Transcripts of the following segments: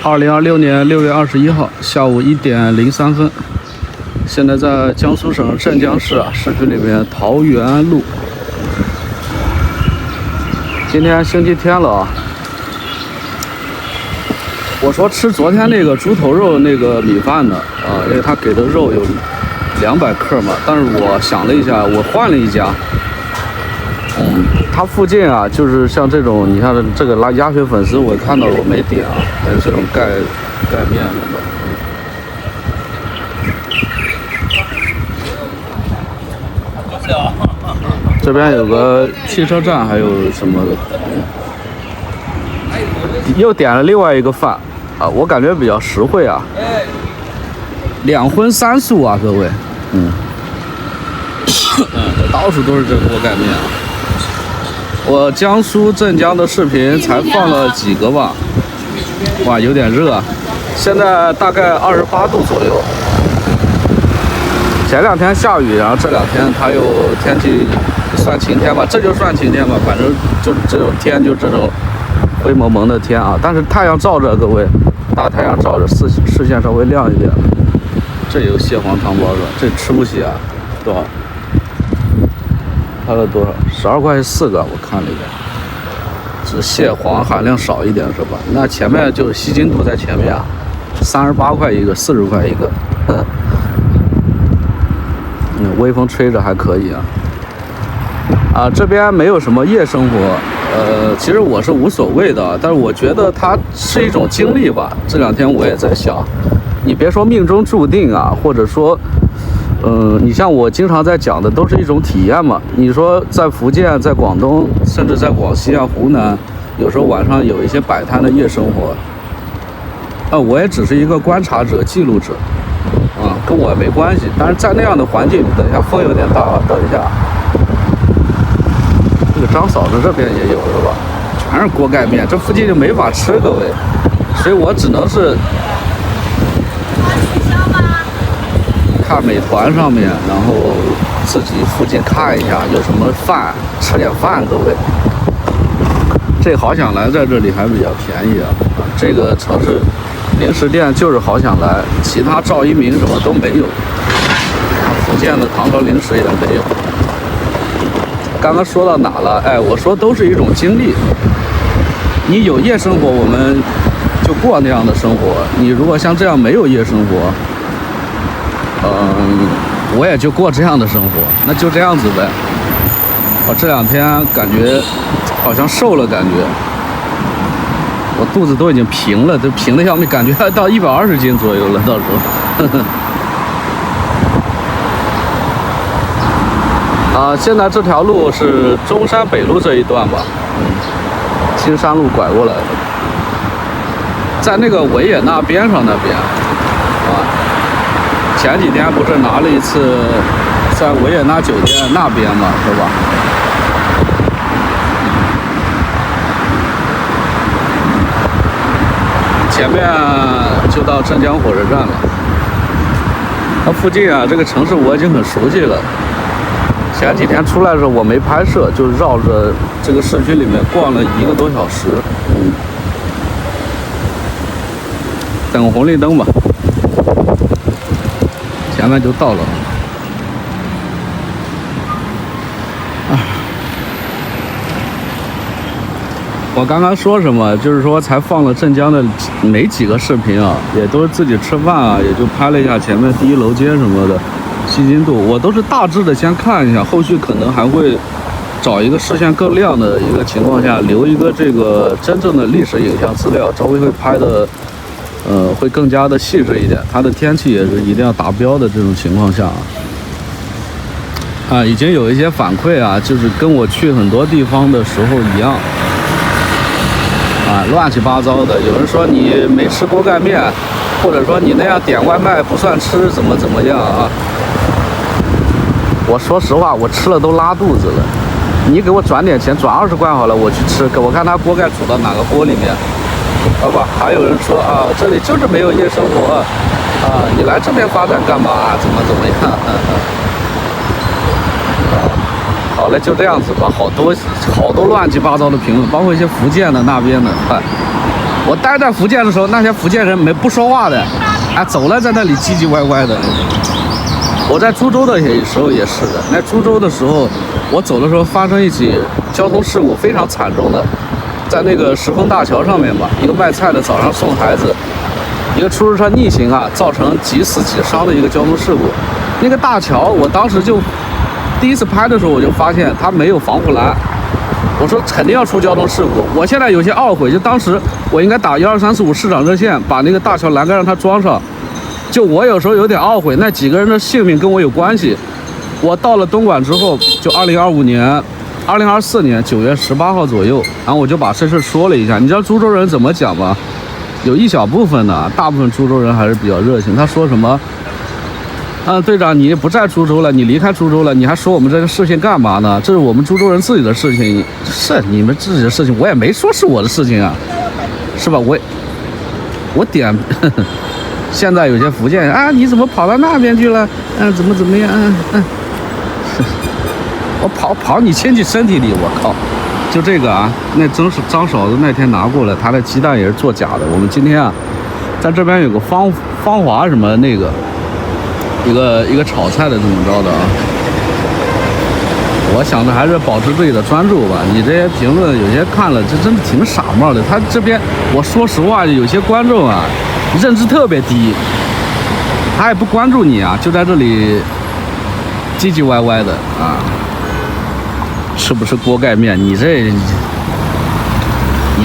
2026年6月21号下午1点03分，现在在江苏省镇江市市区里面桃源路。今天星期天了啊，我说吃昨天那个猪头肉那个米饭的啊，因为他给的肉有200克嘛，但是我想了一下，我换了一家。它附近啊，就是像这种，你看这个鸭血粉丝，我看到我没点啊，还有这种盖面什么的。这边有个汽车站，还有什么的。又点了另外一个饭啊，我感觉比较实惠啊，2荤3素啊，各位，到处都是这锅盖面啊。我江苏镇江的视频才放了几个吧，哇，有点热，现在大概28度左右。前2天下雨，然后这2天它又天气算晴天吧，这就算晴天吧，反正就这种天，就这种灰蒙蒙的天啊。但是太阳照着，各位，大太阳照着，视线稍微亮一点。这有蟹黄汤包是吧？这吃不起啊，多少？拍了多少？12块4个，我看了一眼。只蟹黄含量少一点是吧？那前面就是西京肚在前面啊，38块一个，40块一个。微风吹着还可以啊。这边没有什么夜生活，其实我是无所谓的，但是我觉得它是一种经历吧。这2天我也在想，你别说命中注定啊，或者说。你像我经常在讲的，都是一种体验嘛。你说在福建、在广东，甚至在广西啊、湖南，有时候晚上有一些摆摊的夜生活，我也只是一个观察者、记录者，跟我没关系。但是在那样的环境，等一下风有点大啊，等一下，这个张嫂子这边也有是吧？全是锅盖面，这附近就没法吃，各位，所以我只能是。看美团上面，然后自己附近看一下有什么饭，吃点饭，各位。这好想来在这里还比较便宜啊！这个城市零食店就是好想来，其他赵一鸣什么都没有，福建的糖糕零食也没有。刚刚说到哪了？我说都是一种经历。你有夜生活，我们就过那样的生活；你如果像这样没有夜生活，我也就过这样的生活，那就这样子呗。我这2天感觉好像瘦了，感觉我肚子都已经平了，都平的要命，感觉到120斤左右了，到时候。现在这条路是中山北路这一段吧，青山路拐过来的，在那个维也纳边上那边。前几天不是拿了一次在维也纳酒店那边嘛，是吧？前面就到镇江火车站了。它附近啊，这个城市我已经很熟悉了。前几天出来的时候我没拍摄，就绕着这个市区里面逛了1个多小时。等红绿灯吧。前面就到了。我刚刚说什么？就是说才放了镇江的没几个视频啊，也都是自己吃饭啊，也就拍了一下前面第1楼街什么的，西京肚，我都是大致的先看一下，后续可能还会找一个视线更亮的一个情况下，留一个这个真正的历史影像资料，稍微会拍的。会更加的细致一点，它的天气也是一定要达标的这种情况下已经有一些反馈啊，就是跟我去很多地方的时候一样乱七八糟的。有人说你没吃锅盖面，或者说你那样点外卖不算吃，怎么样啊？我说实话，我吃了都拉肚子了。你给我转点钱，转20块好了，我去吃，我看他锅盖煮到哪个锅里面。好吧，还有人说这里就是没有夜生活你来这边发展干嘛？怎么样？好嘞，就这样子吧。好多乱七八糟的评论，包括一些福建的那边的我待在福建的时候，那些福建人不说话的，走了在那里唧唧歪歪的。我在株洲的时候也是的，在株洲的时候，我走的时候发生一起交通事故，非常惨重的，在那个石峰大桥上面吧，一个卖菜的早上送孩子，一个出租车逆行造成几死几伤的一个交通事故。那个大桥，我当时就第一次拍的时候，我就发现它没有防护栏，我说肯定要出交通事故。我现在有些懊悔，就当时我应该打12345市长热线，把那个大桥栏杆让它装上。就我有时候有点懊悔，那几个人的性命跟我有关系。我到了东莞之后，就2024年9月18号左右，然后我就把这事说了一下。你知道株洲人怎么讲吗？有一小部分呢，大部分株洲人还是比较热情。他说什么？队长，你不在株洲了，你离开株洲了，你还说我们这个事情干嘛呢？这是我们株洲人自己的事情，是你们自己的事情，我也没说是我的事情啊，是吧？我点。现在有些福建人你怎么跑到那边去了？怎么样？我跑你亲戚身体里，我靠！就这个那真是张嫂子那天拿过来，她的鸡蛋也是做假的。我们今天在这边有个芳华什么那个一个炒菜的怎么着的我想着还是保持自己的专注吧。你这些评论有些看了，这真的挺傻帽的。他这边我说实话，有些观众认知特别低，他也不关注你就在这里唧唧歪歪的吃不吃锅盖面？你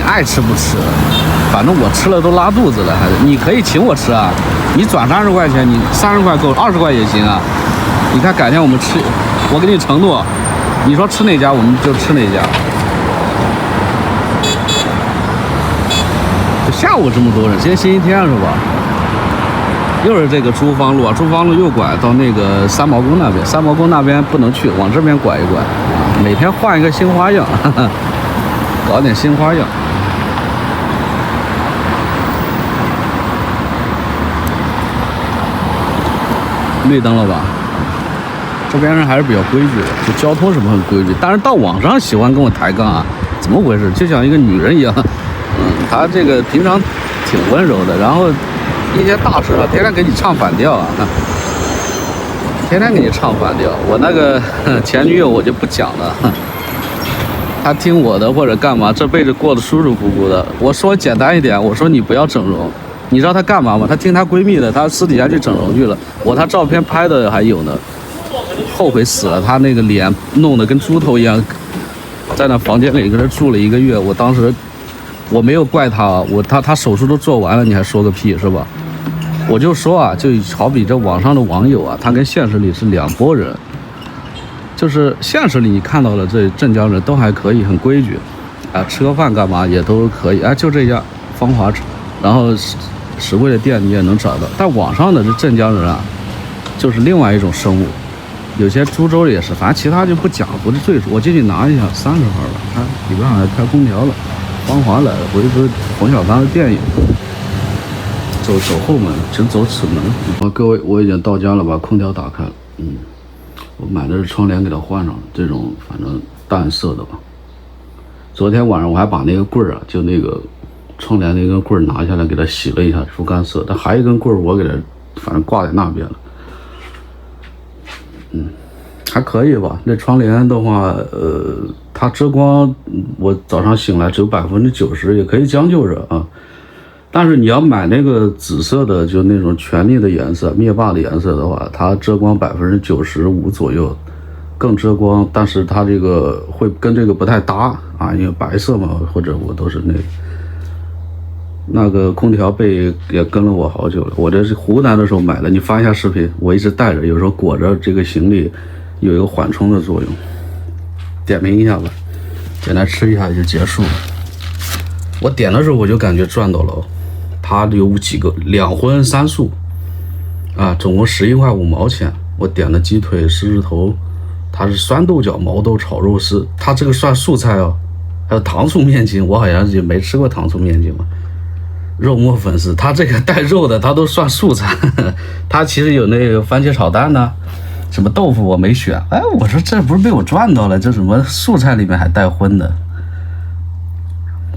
爱吃不吃？反正我吃了都拉肚子了，你可以请我吃你转30块钱，你30块够，20块也行你看改天我们吃，我给你承诺，你说吃哪家我们就吃哪家。下午这么多人，今天星期天是吧？又是这个珠芳路珠芳路右拐到那个三毛宫那边，三毛宫那边不能去，往这边拐一拐每天换一个新花样，搞点新花样。绿灯了吧？这边人还是比较规矩的，就交通什么很规矩，但是到网上喜欢跟我抬杠怎么回事？就像一个女人一样。他这个平常挺温柔的，然后一些大事天天给你唱反调天天给你唱反调。我那个前女友我就不讲了，她听我的或者干嘛，这辈子过得舒舒服服的。我说简单一点，我说你不要整容，你知道她干嘛吗？她听她闺蜜的，她私底下去整容去了。她照片拍的还有呢，后悔死了。她那个脸弄得跟猪头一样，在那房间里跟她住了1个月。我当时。我没有怪他他手术都做完了，你还说个屁是吧？我就说就好比这网上的网友他跟现实里是两拨人。就是现实里你看到了这镇江人都还可以，很规矩吃个饭干嘛也都可以就这样芳华然后实惠的店你也能找到。但网上的这镇江人就是另外一种生物。有些株洲也是，反正其他就不讲，不是赘述。我进去拿一下30号了，他里边好像开空调了。芳华来了，我就说冯小刚的电影，走后门，请走此门。各位，我已经到家了，把空调打开了。我买的是窗帘，给它换上了，这种反正淡色的吧。昨天晚上我还把那个棍儿就那个窗帘那根棍儿拿下来，给它洗了一下，出干涩。但还有一根棍儿，我给它反正挂在那边了。还可以吧。那窗帘的话，它遮光，我早上醒来只有90%，也可以将就着但是你要买那个紫色的，就那种权力的颜色、灭霸的颜色的话，它遮光95%左右，更遮光。但是它这个会跟这个不太搭因为白色嘛，或者我都是那个空调被也跟了我好久了。我这是湖南的时候买的，你发一下视频，我一直带着，有时候裹着这个行李。有一个缓冲的作用。点评一下吧，简单吃一下就结束了。我点的时候我就感觉赚到了，它有几个2荤3素总共11块5毛钱。我点了鸡腿、狮子头，它是酸豆角、毛豆炒肉丝，它这个算素菜还有糖醋面筋，我好像也没吃过糖醋面筋嘛。肉末粉丝，它这个带肉的它都算素菜。它其实有那个番茄炒蛋呢。什么豆腐我没选，我说这不是被我赚到了，这什么素菜里面还带荤的。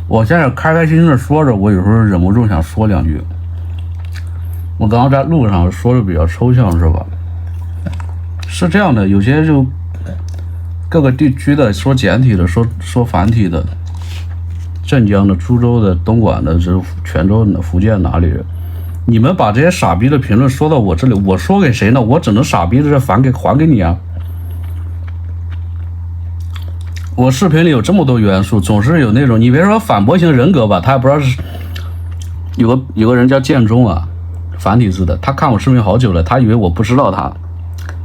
我现在开开心心的说着，我有时候忍不住想说两句。我刚刚在路上说的比较抽象，是吧？是这样的，有些就各个地区的说简体的，说繁体的，镇江的、株洲的、东莞的、这泉州的、福建哪里人，你们把这些傻逼的评论说到我这里，我说给谁呢？我只能傻逼的还给你啊！我视频里有这么多元素，总是有那种你别说反驳型人格吧，他也不知道是有个人叫建中啊，繁体字的，他看我视频好久了，他以为我不知道他。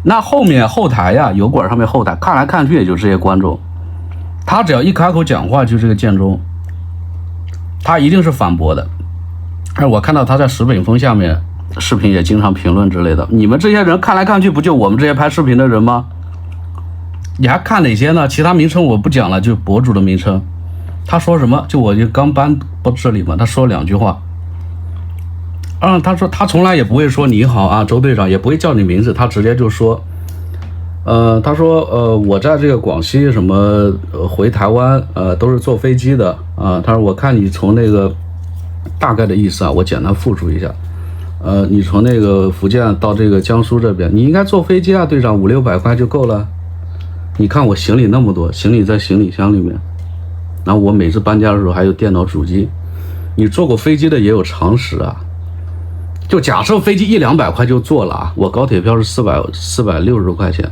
那后台呀，油管上面后台看来看去也就这些观众，他只要一开口讲话就这个建中，他一定是反驳的。而我看到他在石北峰下面视频也经常评论之类的，你们这些人看来看去不就我们这些拍视频的人吗？你还看哪些呢？其他名称我不讲了，就博主的名称。他说什么？就我就刚搬到这里嘛，他说两句话。他说他从来也不会说你好啊，周队长，也不会叫你名字，他直接就说，他说我在这个广西什么回台湾都是坐飞机的啊。他说我看你从那个大概的意思啊，我简单复述一下，你从那个福建到这个江苏这边，你应该坐飞机啊，队长，500-600块就够了。你看我行李那么多，行李在行李箱里面，然后我每次搬家的时候还有电脑主机，你坐过飞机的也有常识啊。就假设飞机100-200块就坐了啊，我高铁票是460多块钱，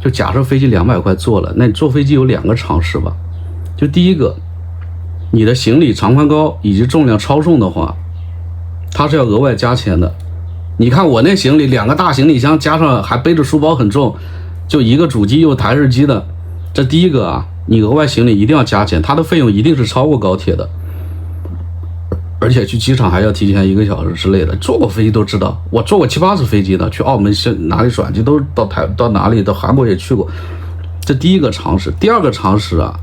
就假设飞机200块坐了，那你坐飞机有2个常识吧。就第一个，你的行李长宽高以及重量超重的话，它是要额外加钱的。你看我那行李2个大行李箱加上还背着书包很重，就一个主机又台式机的，这第一个啊，你额外行李一定要加钱，它的费用一定是超过高铁的。而且去机场还要提前1个小时之类的，坐过飞机都知道，我坐过7-8次飞机呢，去澳门哪里转机都到哪里，到韩国也去过。这第一个常识。第二个常识啊，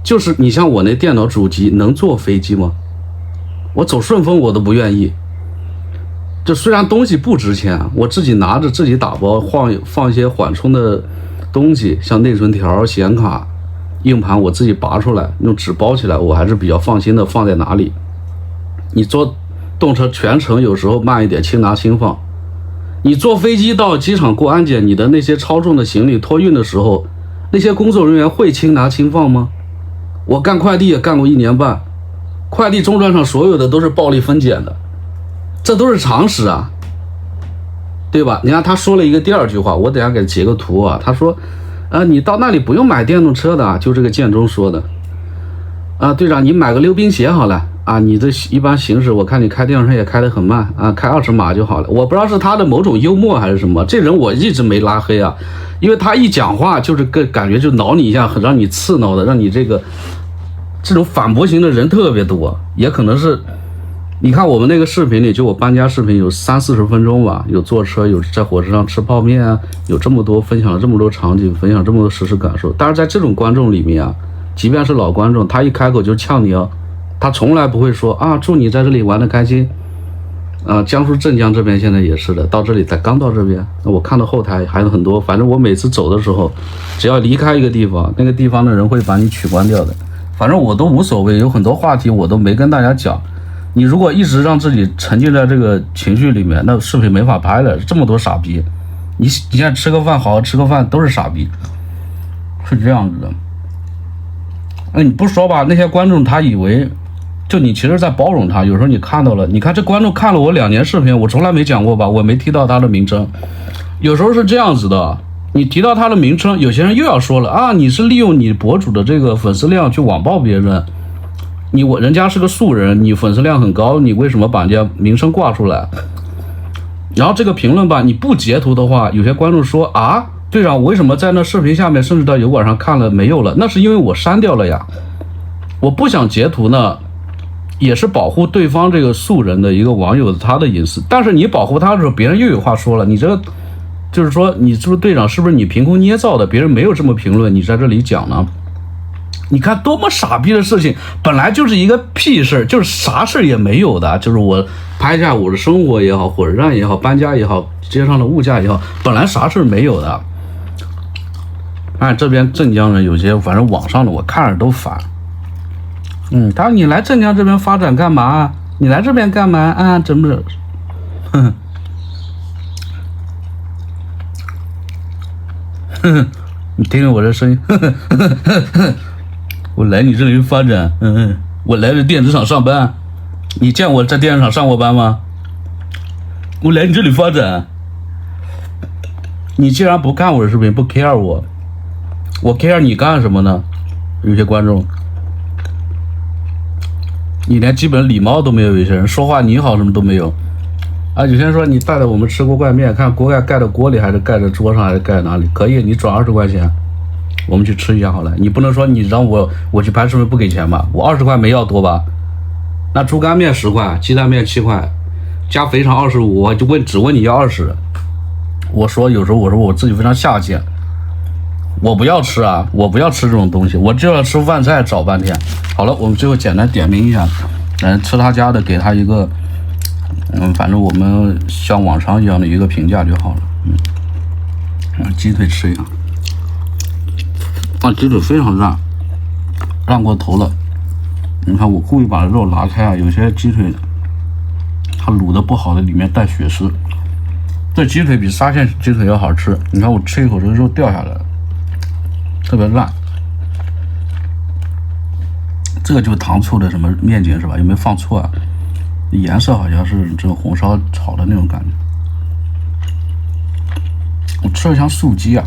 就是你像我那电脑主机能坐飞机吗？我走顺丰我都不愿意。就虽然东西不值钱，我自己拿着自己打包放一些缓冲的东西，像内存条、显卡、硬盘，我自己拔出来用纸包起来，我还是比较放心的放在哪里。你坐动车全程有时候慢一点，轻拿轻放。你坐飞机到机场过安检，你的那些超重的行李托运的时候，那些工作人员会轻拿轻放吗？我干快递也干过1年半，快递终端上所有的都是暴力分拣的，这都是常识啊，对吧？你看他说了一个第二句话，我等下给截个图啊。他说你到那里不用买电动车的，就这个建中说的啊，队长你买个溜冰鞋好了啊，你这一般行驶我看你开电动车也开得很慢啊，开20码就好了。我不知道是他的某种幽默还是什么，这人我一直没拉黑啊，因为他一讲话就是感觉就挠你一下，很让你刺挠的，让你这种反驳型的人特别多。也可能是你看我们那个视频里，就我搬家视频有30-40分钟吧，有坐车，有在火车上吃泡面啊，有这么多分享了这么多场景，分享这么多实时感受。但是在这种观众里面啊，即便是老观众，他一开口就呛你哦，他从来不会说啊祝你在这里玩得开心啊。江苏镇江这边现在也是的，到这里才刚到这边，那我看到后台还有很多，反正我每次走的时候，只要离开一个地方，那个地方的人会把你取关掉的。反正我都无所谓，有很多话题我都没跟大家讲。你如果一直让自己沉浸在这个情绪里面，那视频没法拍了。这么多傻逼，你现在吃个饭，好好吃个饭，都是傻逼，是这样子的。你不说吧，那些观众他以为就你其实在包容他。有时候你看到了，你看这观众看了我2年视频，我从来没讲过吧，我没提到他的名称。有时候是这样子的，你提到他的名称，有些人又要说了啊，你是利用你博主的这个粉丝量去网暴别人。人家是个素人，你粉丝量很高，你为什么把人家名声挂出来？然后这个评论吧，你不截图的话，有些观众说啊，队长，我为什么在那视频下面，甚至到油管上看了没有了？那是因为我删掉了呀。我不想截图呢，也是保护对方这个素人的一个网友他的隐私。但是你保护他的时候，别人又有话说了，你这个就是说，你是不是队长？是不是你凭空捏造的？别人没有这么评论，你在这里讲呢？你看多么傻逼的事情，本来就是一个屁事，就是啥事也没有的，就是我拍下我的生活也好，火车站也好，搬家也好，街上的物价也好，本来啥事没有的。这边镇江人有些，反正网上的我看着都烦。他说你来镇江这边发展干嘛？你来这边干嘛啊？怎么？哼哼，你听听我这声音，我来你这里发展，我来这电子厂上班，你见我在电子厂上过班吗？我来你这里发展，你既然不看我的视频，不 care 我 care 你干什么呢？有些观众。你连基本礼貌都没有，有些人说话你好什么都没有啊！有些人说你带着我们吃锅盖面，看锅盖盖在锅里还是盖在桌上还是盖在哪里？可以，你转20块钱，我们去吃一下好了。你不能说你让我去拍视频不给钱吧？我20块没要多吧？那猪肝面10块，鸡蛋面7块，加肥肠25，我就只问你要20。我说有时候我说我自己非常下贱。我不要吃啊！我不要吃这种东西，我就要吃饭菜，找半天。好了，我们最后简单点评一下，吃他家的，给他一个，反正我们像往常一样的一个评价就好了。鸡腿吃一下，鸡腿非常烂过头了。你看我故意把肉拿开啊，有些鸡腿它卤的不好的，里面带血丝。这鸡腿比沙县鸡腿要好吃。你看我吃一口，这个肉掉下来了。特别烂，这个就是糖醋的什么面筋是吧？有没有放错啊？颜色好像是这个红烧炒的那种感觉。我吃的像素鸡啊，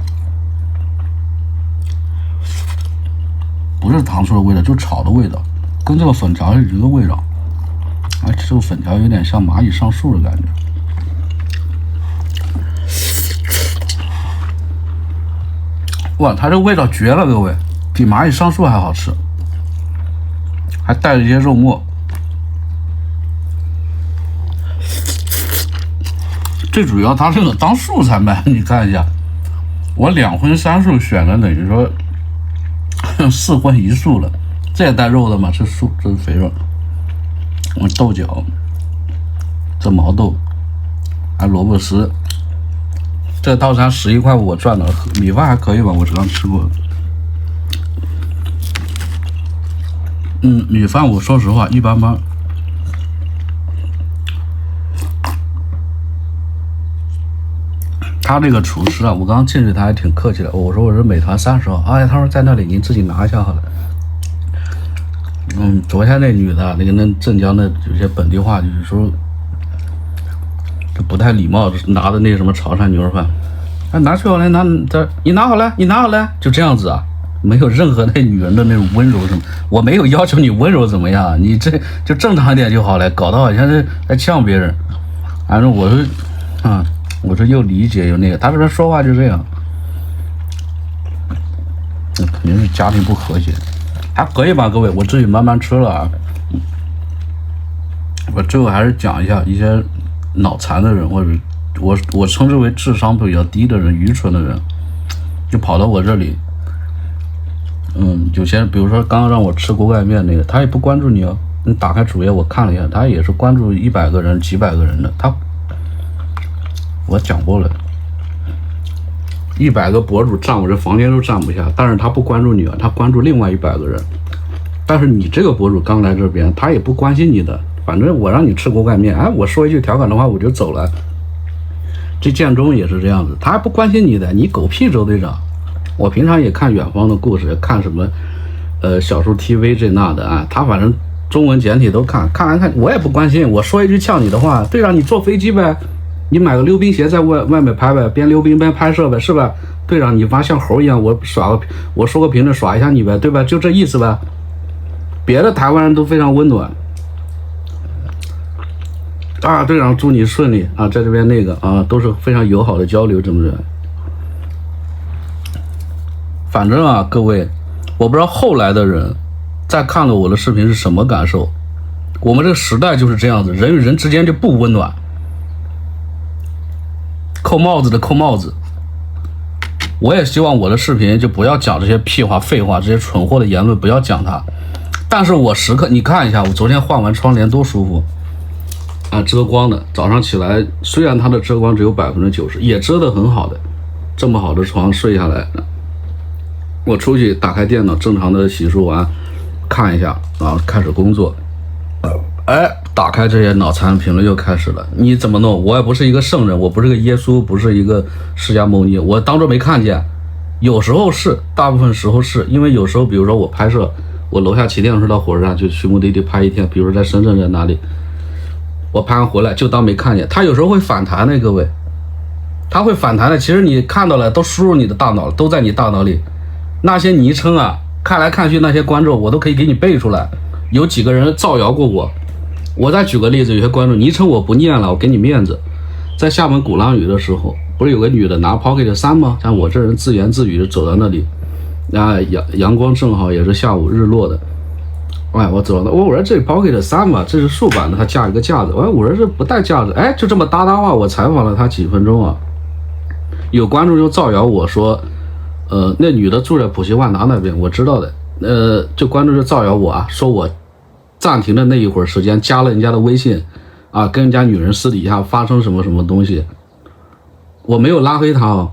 不是糖醋的味道，就炒的味道，跟这个粉条是一个味道。而且这个粉条有点像蚂蚁上树的感觉。哇，它这味道绝了，各位，比蚂蚁上树还好吃，还带着一些肉末。最主要它这个当素菜卖，你看一下，我2荤3素选了，等于说4荤1素了。这也带肉的吗？这素，这是肥肉。豆角，这毛豆，还萝卜丝。这个套餐11块5我赚了，米饭还可以吧？我刚吃过。米饭我说实话一般般。他这个厨师啊，我刚进去他还挺客气的。我说我是美团30号，哎，他说在那里您自己拿一下好了。昨天那女的，那镇江的有些本地话，就是说。这不太礼貌，拿的那什么潮汕牛肉饭，拿去好了，你拿好了，你拿好了，就这样子啊，没有任何那女人的那种温柔什么，我没有要求你温柔怎么样，你这就正常一点就好了，搞得好像是在呛别人。反正我说，我说又理解又那个，他这边说话就这样，肯定是家庭不和谐，还可以吧，各位，我自己慢慢吃了啊。我最后还是讲一下一些。脑残的人，或者我称之为智商比较低的人、愚蠢的人，就跑到我这里。有些比如说刚刚让我吃锅盖面那个，他也不关注你哦。你打开主页我看了一下，他也是关注100个人、几百个人的。我讲过了，100个博主占我这房间都占不下，但是他不关注你啊，他关注另外100个人。但是你这个博主刚来这边，他也不关心你的。反正我让你吃锅盖面，我说一句调侃的话我就走了。这建中也是这样子，他还不关心你的，你狗屁周队长。我平常也看远方的故事，看什么小树 TV 这那的啊，他反正中文简体都看完看，我也不关心。我说一句呛你的话，队长你坐飞机呗，你买个溜冰鞋在外面拍呗，边溜冰边拍摄呗，是吧？队长你妈像猴一样，我说个评论耍一下你呗，对吧？就这意思呗。别的台湾人都非常温暖。队长祝你顺利啊，在这边那个都是非常友好的交流，怎么着？反正啊，各位，我不知道后来的人在看了我的视频是什么感受。我们这个时代就是这样子，人与人之间就不温暖，扣帽子的扣帽子。我也希望我的视频就不要讲这些屁话、废话，这些蠢货的言论不要讲它。但是我时刻，你看一下，我昨天换完窗帘多舒服。遮光的，早上起来虽然它的遮光只有90%，也遮得很好的。这么好的床睡下来，我出去打开电脑，正常的洗漱完，看一下，然后开始工作。哎，打开这些脑残评论又开始了，你怎么弄？我也不是一个圣人，我不是个耶稣，不是一个释迦牟尼，我当作没看见。有时候是，大部分时候是因为有时候，比如说我拍摄，我楼下骑电动车到火车站就去目的地拍一天，比如说在深圳在哪里，我拍完回来就当没看见。他有时候会反弹的，各位，他会反弹的。其实你看到了，都输入你的大脑了，都在你大脑里。那些昵称啊，看来看去那些观众，我都可以给你背出来。有几个人造谣过我。我再举个例子，有些观众昵称我不念了，我给你面子。在厦门鼓浪屿的时候，不是有个女的拿 Pocket 3吗？像我这人自言自语的走到那里，阳光正好也是下午日落的。哎，我走到那，我说这 Pocket 3嘛，这是竖版的，它架一个架子。我说这不带架子，哎，就这么搭话，我采访了他几分钟啊。有观众就造谣我说，那女的住在浦西万达那边，我知道的。就观众就造谣我啊，说我暂停的那一会儿时间加了人家的微信啊，跟人家女人私底下发生什么什么东西。我没有拉黑他哦，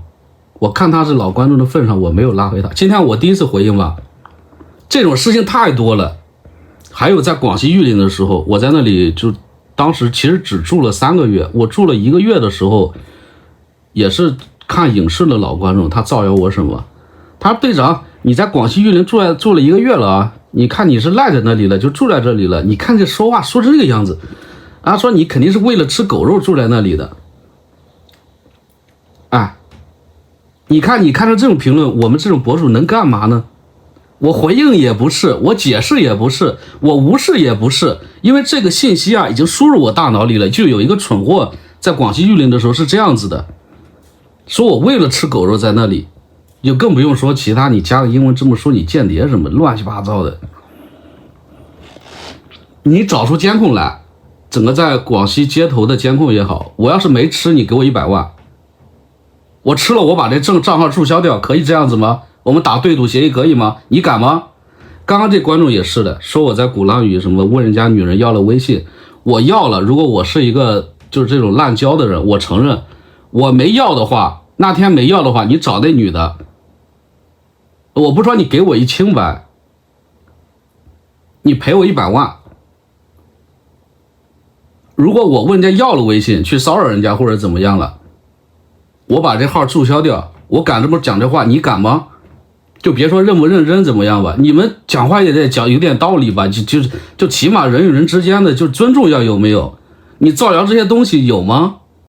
我看他是老观众的份上，我没有拉黑他。今天我第一次回应吧，这种事情太多了。还有在广西玉林的时候，我在那里就当时其实只住了3个月，我住了1个月的时候，也是看影视的老观众，他造谣我什么？他说队长，你在广西玉林住了1个月了啊，你看你是赖在那里了，就住在这里了，你看这说话说成这个样子啊，说你肯定是为了吃狗肉住在那里的。哎，你看到这种评论，我们这种博主能干嘛呢？我回应也不是，我解释也不是，我无视也不是，因为这个信息啊已经输入我大脑里了。就有一个蠢货在广西玉林的时候是这样子的，说我为了吃狗肉在那里，就更不用说其他，你加个英文字幕说你间谍什么乱七八糟的。你找出监控来，整个在广西街头的监控也好，我要是没吃，你给我100万，我吃了我把这账号注销掉，可以这样子吗？我们打对赌协议可以吗？你敢吗？刚刚这观众也是的，说我在鼓浪屿什么问人家女人要了微信，我要了，如果我是一个就是这种滥交的人，我承认。我没要的话，那天没要的话，你找那女的，我不说你给我一清白，你赔我100万。如果我问人家要了微信去骚扰人家或者怎么样了，我把这号注销掉，我敢这么讲这话，你敢吗？就别说认不认真怎么样吧，你们讲话也得讲有点道理吧，就起码人与人之间的就尊重要有没有？你造谣这些东西有吗？